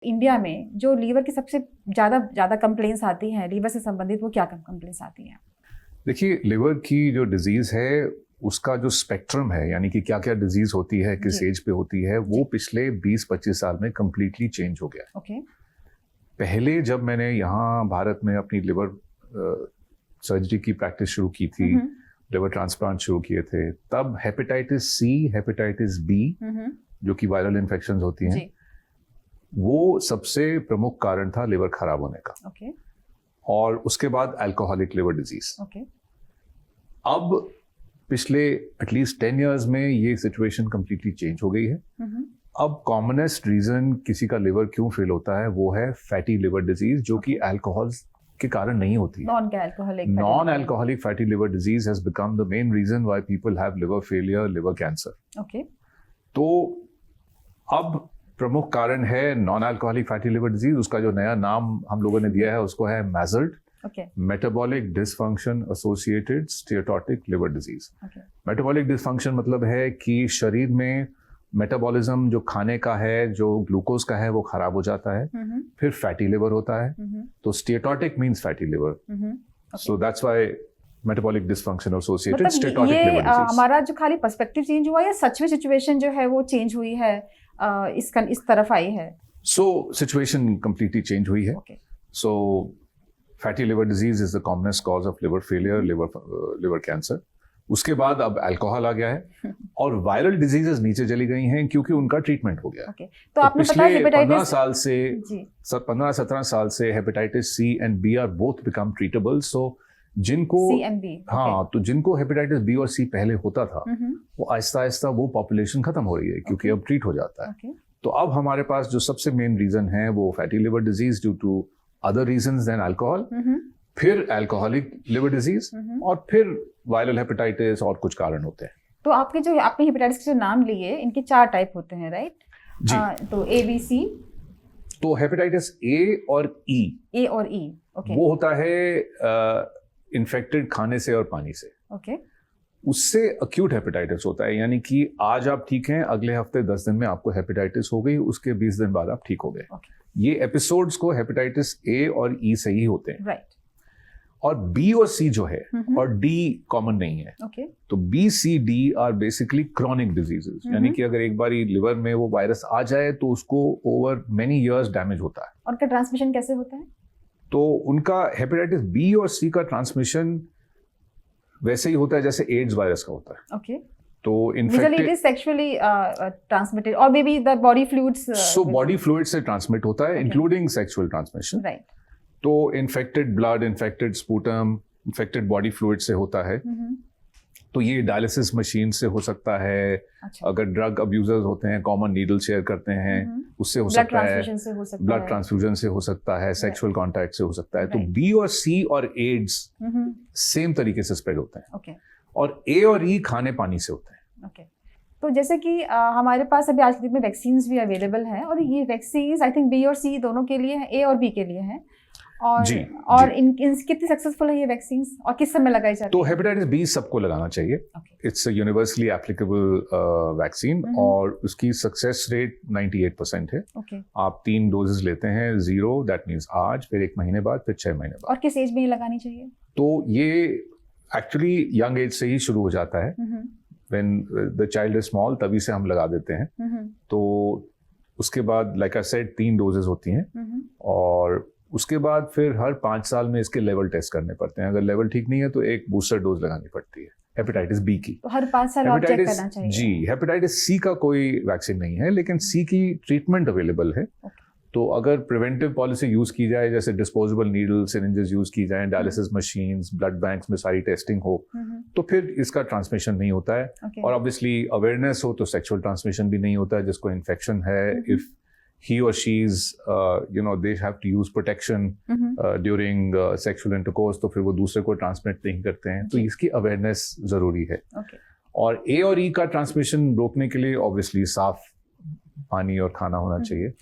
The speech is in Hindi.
इंडिया में जो लीवर की सबसे ज़्यादा कंप्लेंट्स आती हैं लीवर से संबंधित, वो क्या कंप्लेंट्स आती हैं? देखिए, लिवर की जो डिजीज़ है उसका जो स्पेक्ट्रम है, यानी कि क्या क्या डिजीज़ होती है, किस एज पे होती है, वो पिछले 20-25 साल में कम्प्लीटली चेंज हो गया है। ओके। पहले जब मैंने यहाँ भारत में अपनी लिवर सर्जरी की प्रैक्टिस शुरू की थी, लिवर ट्रांसप्लांट शुरू किए थे, तब हेपेटाइटिस सी, हेपेटाइटिस बी जो कि वायरल इन्फेक्शंस होती हैं, वो सबसे प्रमुख कारण था लिवर खराब होने का। ओके। और उसके बाद अल्कोहलिक लिवर डिजीज। ओके। अब पिछले एटलीस्ट 10 इयर्स में ये सिचुएशन कंप्लीटली चेंज हो गई है। अब कॉमनेस्ट रीजन किसी का लिवर क्यों फेल होता है वो है फैटी लिवर डिजीज, जो कि अल्कोहल के कारण नहीं होती। Non alcoholic fatty liver disease has become the main reason why people have liver failure, liver cancer. Okay. तो अब प्रमुख कारण है non alcoholic fatty liver disease. उसका जो नया नाम हम लोगों ने दिया है उसको है MASLD, metabolic dysfunction associated steatotic liver disease. Metabolic dysfunction मतलब है कि शरीर में मेटाबॉलिज्म जो खाने का है, जो ग्लूकोज का है, वो खराब हो जाता है, फिर फैटी लिवर होता है। तो steatotic means fatty liver, so that's why metabolic dysfunction associated steatotic liver disease. हमारा जो खाली पर्सपेक्टिव चेंज हुआ या सच में सिचुएशन जो है वो चेंज हुई है, इस तरफ आई है? सो सिचुएशन कंप्लीटली चेंज हुई है। So fatty liver disease is the commonest cause of liver failure, liver cancer. उसके बाद अब अल्कोहल आ गया है और वायरल डिजीजेस नीचे चली गई हैं क्योंकि उनका ट्रीटमेंट हो गया। तो आपने पिछले 15-17 साल से hepatitis C and B are both become treatable. So जिनको तो जिनको हेपेटाइटिस बी और सी पहले होता था, वो आहिस्ता आहिस्ता वो पॉपुलेशन खत्म हो रही है क्योंकि अब ट्रीट हो जाता है। तो अब हमारे पास जो सबसे मेन रीजन है वो fatty liver disease due to other reasons than alcohol, फिर अल्कोहलिक लिवर डिजीज और फिर वायरल हेपेटाइटिस और कुछ कारण होते हैं। तो आपने हेपेटाइटिस के जो नाम लिए, इनके 4 टाइप होते हैं, राइट? जी। तो ए, बी, सी। तो हेपेटाइटिस ए और ई, ओके, वो होता है इन्फेक्टेड खाने से और पानी से। ओके। उससे अक्यूट हेपेटाइटिस होता है, यानी कि आज आप ठीक हैं, अगले हफ्ते 10 दिन में आपको हेपेटाइटिस हो गई, उसके 20 दिन बाद आप ठीक हो गए। ये एपिसोड्स को हेपेटाइटिस ए और ई से ही होते हैं, राइट। और बी और सी जो है और डी कॉमन नहीं है। तो B, C, D are basically chronic diseases, यानी कि अगर एक बार लिवर में वो वायरस आ जाए तो उसको ओवर मेनी इयर्स डैमेज होता है। और उनका ट्रांसमिशन कैसे होता है? तो उनका हेपेटाइटिस बी और सी का ट्रांसमिशन वैसे ही होता है जैसे एड्स वायरस का होता है। ओके। तो infected, it is sexually transmitted और may be the body fluids. So body fluid से ट्रांसमिट होता है, इंक्लूडिंग सेक्सुअल ट्रांसमिशन। राइट। तो infected blood, infected sputum, infected body fluid से होता है। तो ये डायलिसिस मशीन से हो सकता है। अगर ड्रग अब्यूजर्स होते हैं, कॉमन नीडल शेयर करते हैं, उससे हो सकता है। ब्लड ट्रांसफ्यूजन से हो सकता है, सेक्सुअल कांटेक्ट से हो सकता है। तो बी और सी और एड्स सेम तरीके से स्प्रेड होते हैं। और ए और ई खाने पानी से होते हैं। तो जैसे कि हमारे पास अभी आज के दिन में वैक्सीन्स भी अवेलेबल हैं, और ये वैक्सीन्स आई थिंक बी और सी दोनों के लिए है, ए और बी के लिए है। और इन कितनी सक्सेसफुल है ये वैक्सीन्स और किस समय लगाई जाती है? तो हेपेटाइटिस बी सबको लगाना चाहिए। It's a universally applicable vaccine और उसकी सक्सेस रेट 98% है। आप 3 डोजेस लेते हैं, 0 दैट मींस आज, फिर 1 महीने बाद, फिर 6 महीने बाद। और किस एज में ये लगानी चाहिए? तो ये एक्चुअली यंग एज से ही शुरू हो जाता है। When the child is small तभी से हम लगा देते हैं। तो उसके बाद लाइक आई सेड 3 डोजेस होती हैं और उसके बाद फिर हर 5 साल में इसके लेवल टेस्ट करने पड़ते हैं। अगर लेवल ठीक नहीं है तो एक बूस्टर डोज लगानी पड़ती है हेपेटाइटिस बी की। तो हर 5 साल आप चेक करना चाहिए। जी, हेपेटाइटिस सी का कोई वैक्सीन नहीं है, लेकिन सी की ट्रीटमेंट अवेलेबल है। तो अगर प्रिवेंटिव पॉलिसी यूज की जाए, जैसे डिस्पोजेबल नीडल सिरिंजेस यूज की जाए, डायलिसिस मशीन्स, ब्लड बैंक्स में सारी टेस्टिंग हो, तो फिर इसका ट्रांसमिशन नहीं होता है। और ऑब्वियसली अवेयरनेस हो तो सेक्सुअल ट्रांसमिशन भी नहीं होता है। जिसको इन्फेक्शन है, if he or she's they have to use protection during sexual intercourse, तो फिर वो दूसरे को ट्रांसमिट नहीं करते हैं। तो इसकी अवेयरनेस जरूरी है। और ए और ई का ट्रांसमिशन रोकने के लिए ऑब्वियसली साफ पानी और खाना होना चाहिए।